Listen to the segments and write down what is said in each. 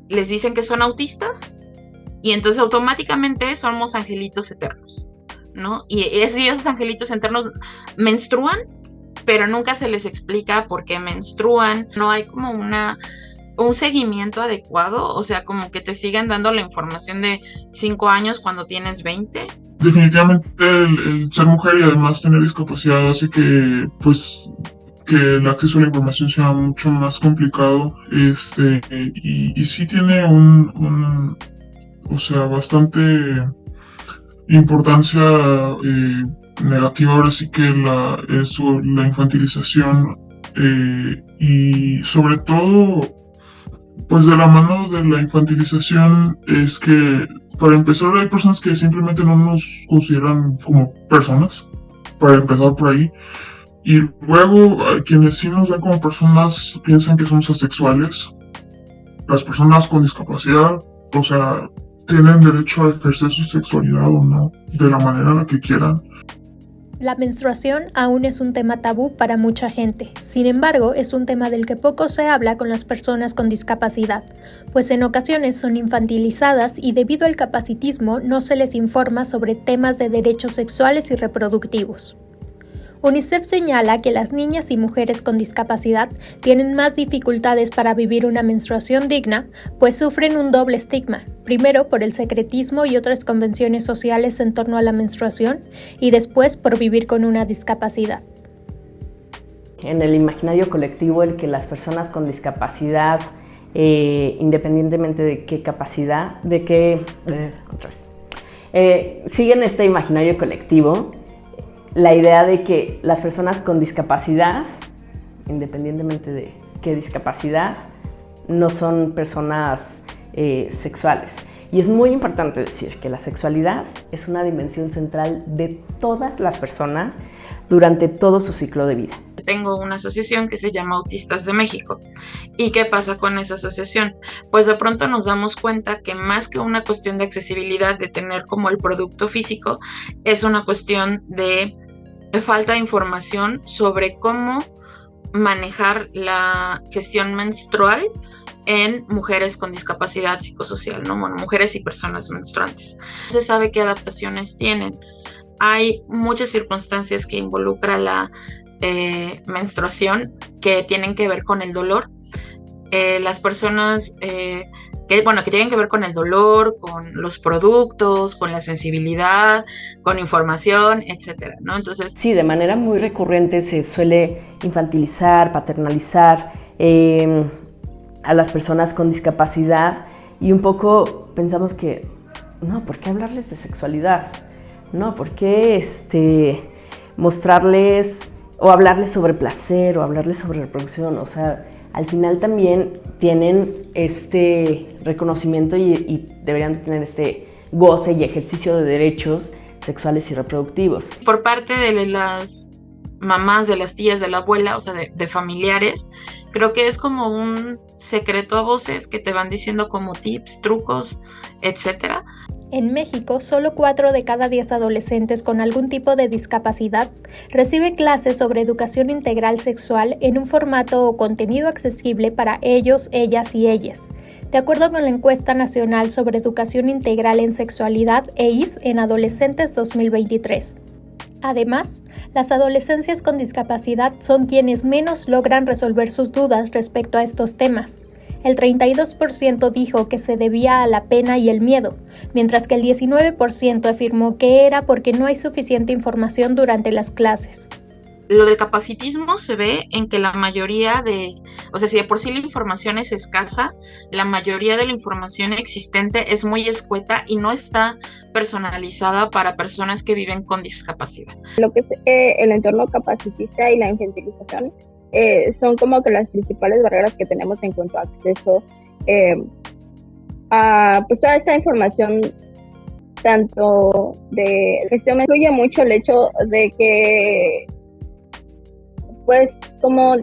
les dicen que son autistas y entonces automáticamente somos angelitos eternos, ¿no? Y esos angelitos eternos menstruan, pero nunca se les explica por qué menstruan, no hay como un seguimiento adecuado, o sea, como que te siguen dando la información de 5 años cuando tienes 20. Definitivamente el ser mujer y además tener discapacidad hace que, pues, que el acceso a la información sea mucho más complicado, y sí tiene o sea, bastante importancia negativa ahora sí que la infantilización, y sobre todo pues de la mano de la infantilización es que para empezar hay personas que simplemente no nos consideran como personas, para empezar por ahí, y luego quienes sí nos ven como personas piensan que somos asexuales. Las personas con discapacidad, o sea, tienen derecho a ejercer su sexualidad o no, de la manera en la que quieran. La menstruación aún es un tema tabú para mucha gente. Sin embargo, es un tema del que poco se habla con las personas con discapacidad, pues en ocasiones son infantilizadas y debido al capacitismo no se les informa sobre temas de derechos sexuales y reproductivos. UNICEF señala que las niñas y mujeres con discapacidad tienen más dificultades para vivir una menstruación digna, pues sufren un doble estigma, primero por el secretismo y otras convenciones sociales en torno a la menstruación, y después por vivir con una discapacidad. En el imaginario colectivo, el que las personas con discapacidad, independientemente de qué capacidad, siguen este imaginario colectivo, la idea de que las personas con discapacidad, independientemente de qué discapacidad, no son personas sexuales. Y es muy importante decir que la sexualidad es una dimensión central de todas las personas durante todo su ciclo de vida. Tengo una asociación que se llama Autistas de México. ¿Y qué pasa con esa asociación? Pues de pronto nos damos cuenta que más que una cuestión de accesibilidad, de tener como el producto físico, es una cuestión de falta de información sobre cómo manejar la gestión menstrual en mujeres con discapacidad psicosocial, ¿no? Bueno, mujeres y personas menstruantes. No se sabe qué adaptaciones tienen. Hay muchas circunstancias que involucran la menstruación que tienen que ver con el dolor. Las personas que tienen que ver con el dolor, con los productos, con la sensibilidad, con información, etcétera, ¿no? Entonces, sí, de manera muy recurrente se suele infantilizar, paternalizar a las personas con discapacidad y un poco pensamos que, no, ¿por qué hablarles de sexualidad? No, ¿por qué mostrarles o hablarles sobre placer o hablarles sobre reproducción? O sea, al final también tienen este reconocimiento y deberían tener este goce y ejercicio de derechos sexuales y reproductivos. Por parte de las mamás, de las tías, de la abuela, o sea, de familiares, creo que es como un secreto a voces que te van diciendo como tips, trucos, etcétera. En México, solo 4 de cada 10 adolescentes con algún tipo de discapacidad recibe clases sobre educación integral sexual en un formato o contenido accesible para ellos, ellas y ellas, de acuerdo con la Encuesta Nacional sobre Educación Integral en Sexualidad EIS en Adolescentes 2023. Además, las adolescencias con discapacidad son quienes menos logran resolver sus dudas respecto a estos temas. El 32% dijo que se debía a la pena y el miedo, mientras que el 19% afirmó que era porque no hay suficiente información durante las clases. Lo del capacitismo se ve en que la mayoría si de por sí la información es escasa, la mayoría de la información existente es muy escueta y no está personalizada para personas que viven con discapacidad. Lo que es el entorno capacitista y la infantilización son como que las principales barreras que tenemos en cuanto a acceso a pues toda esta información, tanto de gestión. Me influye mucho el hecho de que, pues como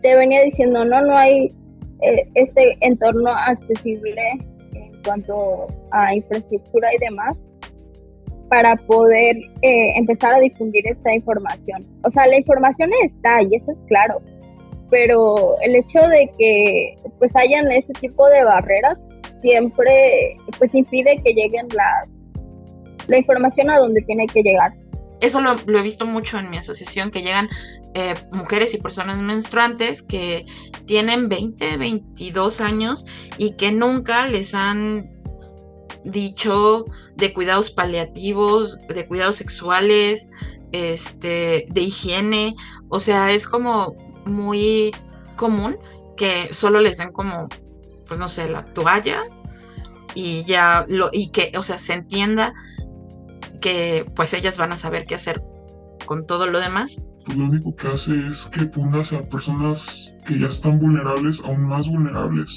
te venía diciendo, no hay este entorno accesible en cuanto a infraestructura y demás para poder empezar a difundir esta información. O sea, la información está y eso es claro, pero el hecho de que pues hayan ese tipo de barreras siempre pues impide que lleguen la información a donde tiene que llegar. Eso lo he visto mucho en mi asociación, que llegan mujeres y personas menstruantes que tienen 20, 22 años y que nunca les han dicho de cuidados paliativos, de cuidados sexuales, de higiene. O sea, es como muy común que solo les den como, pues no sé, la toalla y ya, y que, o sea, se entienda que pues ellas van a saber qué hacer con todo lo demás. Pues lo único que hace es que pongas a personas que ya están vulnerables aún más vulnerables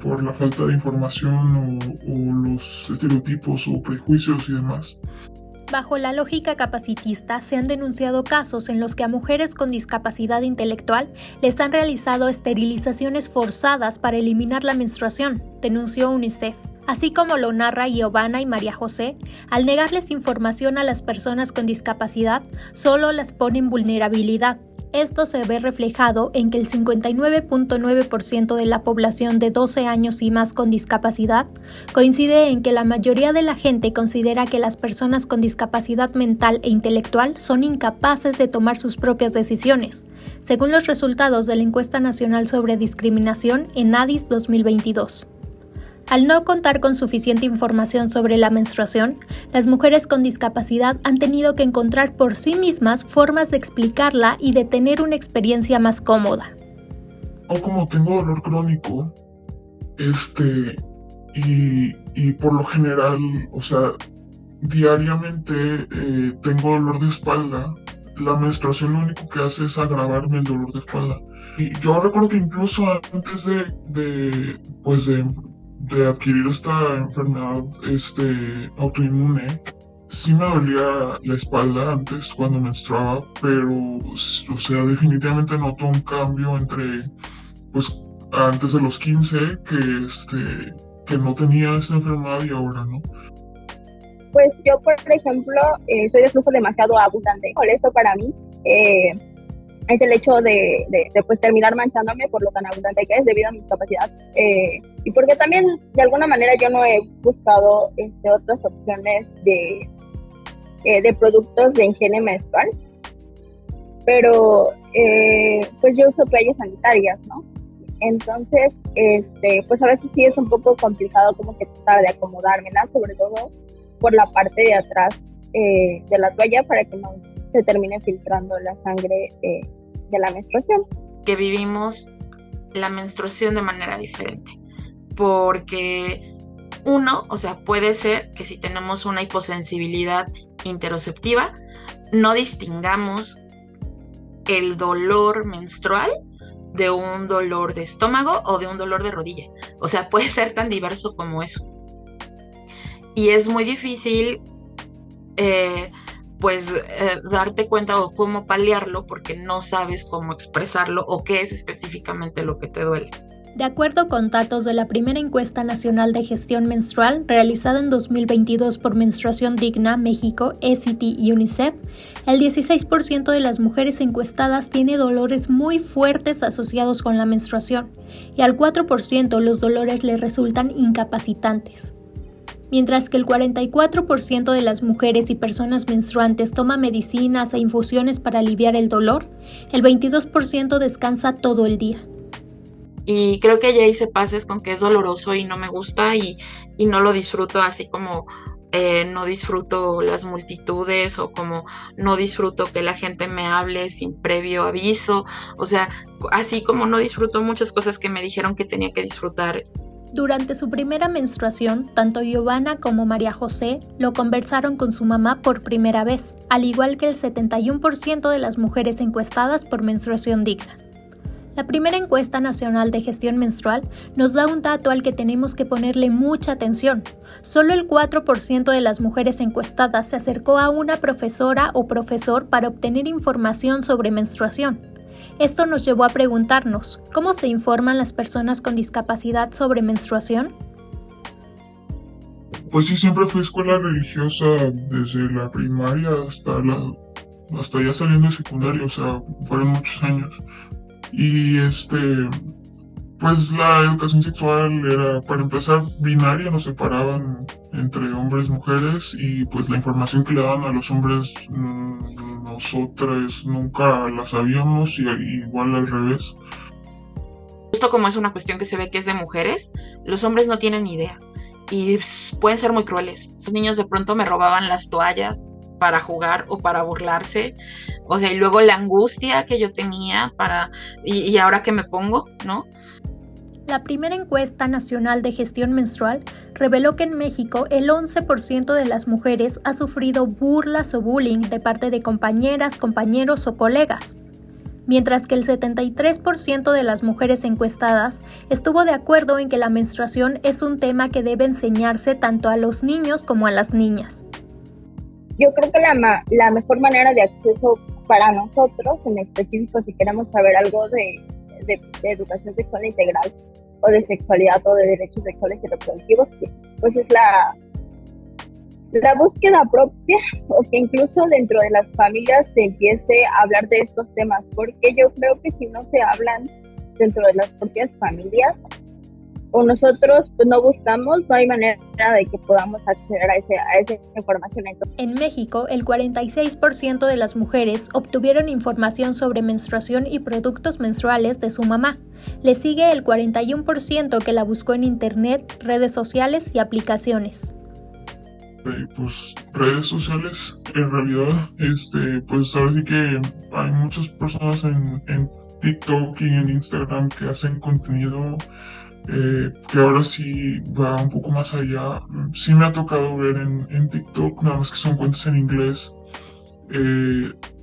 por la falta de información o los estereotipos o prejuicios y demás. Bajo la lógica capacitista, se han denunciado casos en los que a mujeres con discapacidad intelectual les han realizado esterilizaciones forzadas para eliminar la menstruación, denunció UNICEF. Así como lo narra Giovanna y María José, al negarles información a las personas con discapacidad, solo las pone en vulnerabilidad. Esto se ve reflejado en que el 59.9% de la población de 12 años y más con discapacidad coincide en que la mayoría de la gente considera que las personas con discapacidad mental e intelectual son incapaces de tomar sus propias decisiones, según los resultados de la Encuesta Nacional sobre Discriminación ENADIS 2022. Al no contar con suficiente información sobre la menstruación, las mujeres con discapacidad han tenido que encontrar por sí mismas formas de explicarla y de tener una experiencia más cómoda. O como tengo dolor crónico, y por lo general, o sea, diariamente tengo dolor de espalda, la menstruación lo único que hace es agravarme el dolor de espalda. Y yo recuerdo que incluso antes de adquirir esta enfermedad autoinmune, sí me dolía la espalda antes cuando menstruaba, pero, o sea, definitivamente noto un cambio entre, pues, antes de los 15, que no tenía esta enfermedad y ahora, ¿no? Pues yo, por ejemplo, soy de flujo demasiado abundante. Molesto para mí es el hecho de pues terminar manchándome por lo tan abundante que es debido a mi discapacidad, y porque también de alguna manera yo no he buscado otras opciones de productos de higiene menstrual, pero pues yo uso toallas sanitarias, ¿no? Entonces pues a veces sí es un poco complicado como que tratar de acomodármela, sobre todo por la parte de atrás de la toalla para que no se termine filtrando la sangre de la menstruación. Que vivimos la menstruación de manera diferente, porque uno, o sea, puede ser que si tenemos una hiposensibilidad interoceptiva, no distingamos el dolor menstrual de un dolor de estómago o de un dolor de rodilla. O sea, puede ser tan diverso como eso. Y es muy difícil darte cuenta o cómo paliarlo porque no sabes cómo expresarlo o qué es específicamente lo que te duele. De acuerdo con datos de la primera encuesta nacional de gestión menstrual realizada en 2022 por Menstruación Digna México, ECITI y UNICEF, el 16% de las mujeres encuestadas tiene dolores muy fuertes asociados con la menstruación y al 4% los dolores les resultan incapacitantes. Mientras que el 44% de las mujeres y personas menstruantes toma medicinas e infusiones para aliviar el dolor, el 22% descansa todo el día. Y creo que ya hice pases con que es doloroso y no me gusta y no lo disfruto, así como no disfruto las multitudes o como no disfruto que la gente me hable sin previo aviso. O sea, así como no disfruto muchas cosas que me dijeron que tenía que disfrutar. Durante su primera menstruación, tanto Giovanna como María José lo conversaron con su mamá por primera vez, al igual que el 71% de las mujeres encuestadas por Menstruación Digna. La primera encuesta nacional de gestión menstrual nos da un dato al que tenemos que ponerle mucha atención. Solo el 4% de las mujeres encuestadas se acercó a una profesora o profesor para obtener información sobre menstruación. Esto nos llevó a preguntarnos, ¿cómo se informan las personas con discapacidad sobre menstruación? Pues sí, siempre fui a escuela religiosa desde la primaria hasta ya saliendo de secundaria, o sea, fueron muchos años. Y pues la educación sexual era, para empezar, binaria, nos separaban entre hombres y mujeres, y pues la información que le daban a los hombres, nosotras nunca la sabíamos, y igual al revés. Justo como es una cuestión que se ve que es de mujeres, los hombres no tienen ni idea y pueden ser muy crueles. Esos niños de pronto me robaban las toallas para jugar o para burlarse, o sea, y luego la angustia que yo tenía y ahora que me pongo, ¿no? La primera encuesta nacional de gestión menstrual reveló que en México el 11% de las mujeres ha sufrido burlas o bullying de parte de compañeras, compañeros o colegas, mientras que el 73% de las mujeres encuestadas estuvo de acuerdo en que la menstruación es un tema que debe enseñarse tanto a los niños como a las niñas. Yo creo que la mejor manera de acceso para nosotros, en específico si queremos saber algo de educación sexual integral o de sexualidad o de derechos sexuales y reproductivos, pues es la búsqueda propia, o que incluso dentro de las familias se empiece a hablar de estos temas, porque yo creo que si no se hablan dentro de las propias familias, o nosotros pues no buscamos, no hay manera de que podamos acceder a esa información. En México, el 46% de las mujeres obtuvieron información sobre menstruación y productos menstruales de su mamá. Le sigue el 41% que la buscó en internet, redes sociales y aplicaciones. Pues redes sociales, en realidad, pues ahora sí que hay muchas personas en TikTok y en Instagram que hacen contenido que ahora sí va un poco más allá. Sí me ha tocado ver en TikTok, nada más que son cuentas en inglés,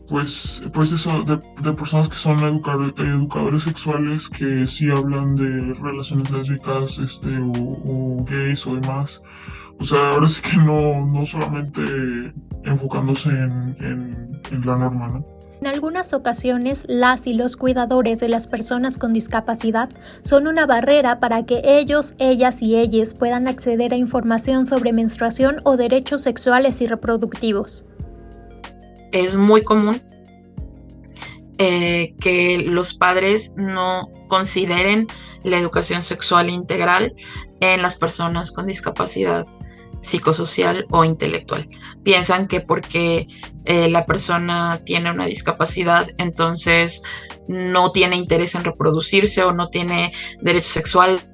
pues eso, de personas que son educadores sexuales, que sí hablan de relaciones lésbicas, o gays o demás. O sea, ahora sí que no solamente enfocándose en la norma, ¿no? En algunas ocasiones, las y los cuidadores de las personas con discapacidad son una barrera para que ellos, ellas y ellas puedan acceder a información sobre menstruación o derechos sexuales y reproductivos. Es muy común que los padres no consideren la educación sexual integral en las personas con discapacidad psicosocial o intelectual. Piensan que porque la persona tiene una discapacidad, entonces no tiene interés en reproducirse o no tiene derechos sexuales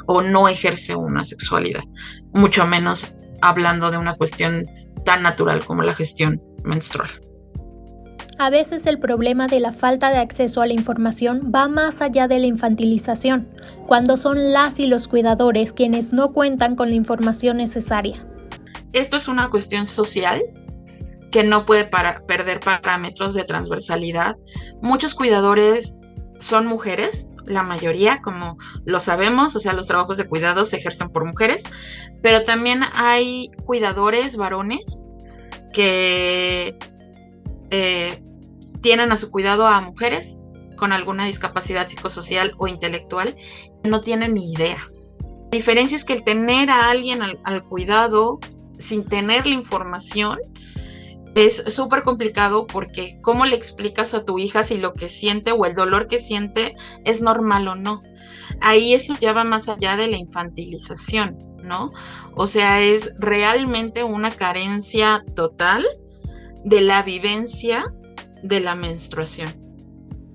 o no ejerce una sexualidad, mucho menos hablando de una cuestión tan natural como la gestión menstrual. A veces el problema de la falta de acceso a la información va más allá de la infantilización, cuando son las y los cuidadores quienes no cuentan con la información necesaria. Esto es una cuestión social que no puede perder parámetros de transversalidad. Muchos cuidadores son mujeres, la mayoría, como lo sabemos, o sea, los trabajos de cuidado se ejercen por mujeres, pero también hay cuidadores varones que tienen a su cuidado a mujeres con alguna discapacidad psicosocial o intelectual, no tienen ni idea. La diferencia es que el tener a alguien al cuidado sin tener la información es súper complicado, porque ¿cómo le explicas a tu hija si lo que siente o el dolor que siente es normal o no? Ahí eso ya va más allá de la infantilización, ¿no? O sea, es realmente una carencia total de la vivencia de la menstruación.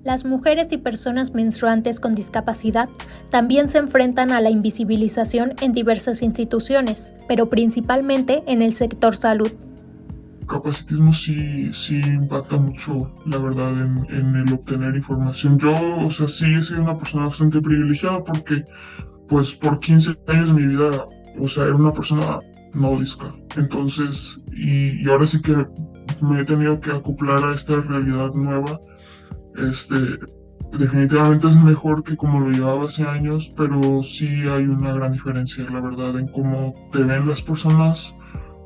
Las mujeres y personas menstruantes con discapacidad también se enfrentan a la invisibilización en diversas instituciones, pero principalmente en el sector salud. Capacitismo sí impacta mucho, la verdad, en el obtener información. Yo, o sea, sí he sido una persona bastante privilegiada porque, pues, por 15 años de mi vida, o sea, era una persona no disca. Entonces, y ahora sí que me he tenido que acoplar a esta realidad nueva. Definitivamente es mejor que como lo llevaba hace años, pero sí hay una gran diferencia, la verdad, en cómo te ven las personas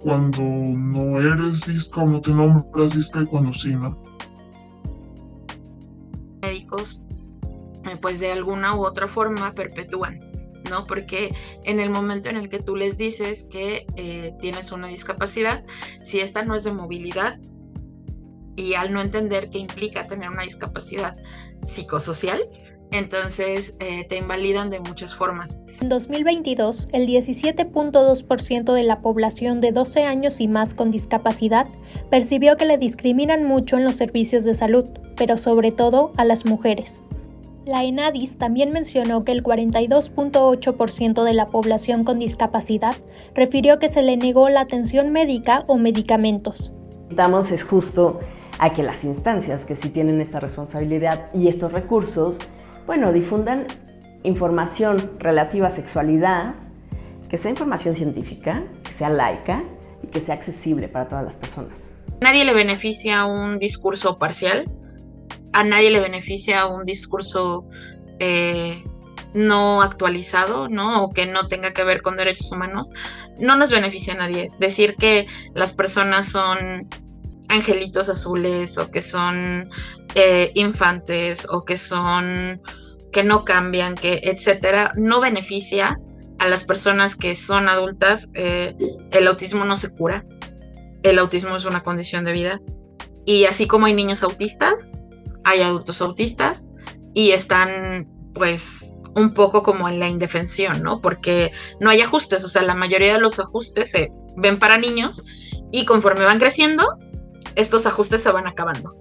cuando no eres disca o no te nombras disca, y cuando sí, ¿no? Médicos, pues de alguna u otra forma perpetúan, ¿no? Porque en el momento en el que tú les dices que tienes una discapacidad, si esta no es de movilidad, y al no entender qué implica tener una discapacidad psicosocial, entonces te invalidan de muchas formas. En 2022, el 17.2% de la población de 12 años y más con discapacidad percibió que le discriminan mucho en los servicios de salud, pero sobre todo a las mujeres. La ENADIS también mencionó que el 42.8% de la población con discapacidad refirió que se le negó la atención médica o medicamentos. Invitamos es justo a que las instancias que sí tienen esta responsabilidad y estos recursos, difundan información relativa a sexualidad, que sea información científica, que sea laica y que sea accesible para todas las personas. A nadie le beneficia un discurso parcial, a nadie le beneficia un discurso no actualizado, ¿no? O que no tenga que ver con derechos humanos. No nos beneficia a nadie. Decir que las personas son angelitos azules o que son infantes o que no cambian, que etcétera, no beneficia a las personas que son adultas. El autismo no se cura. El autismo es una condición de vida. Y así como hay niños autistas, hay adultos autistas y están pues un poco como en la indefensión, ¿no? Porque no hay ajustes, o sea, la mayoría de los ajustes se ven para niños y conforme van creciendo, estos ajustes se van acabando.